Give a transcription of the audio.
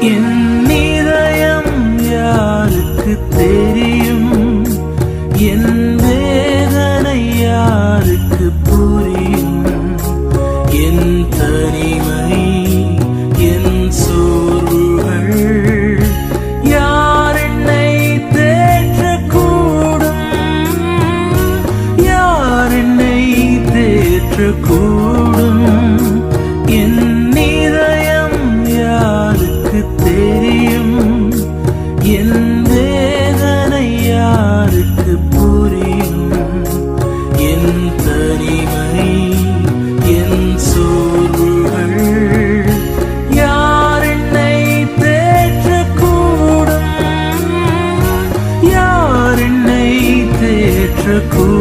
என் இதயம் யாருக்கு தெரியும்? என் வேதனை யாருக்கு புரியும்? என் தனிமை, என் சோர்வுகள் யார் என்னை தேற்றக்கூடும்? யார் என்னை தேற்றக்கூடும்? என் இதயம் யாருக்கு தெரியும்? என் வேதனை யாருக்கு புரியும்? என் தனிமை, என் சோர்வுகள் யார் என்னை தேற்றக்கூடும்? யார் என்னை தேற்றக்கூடும்?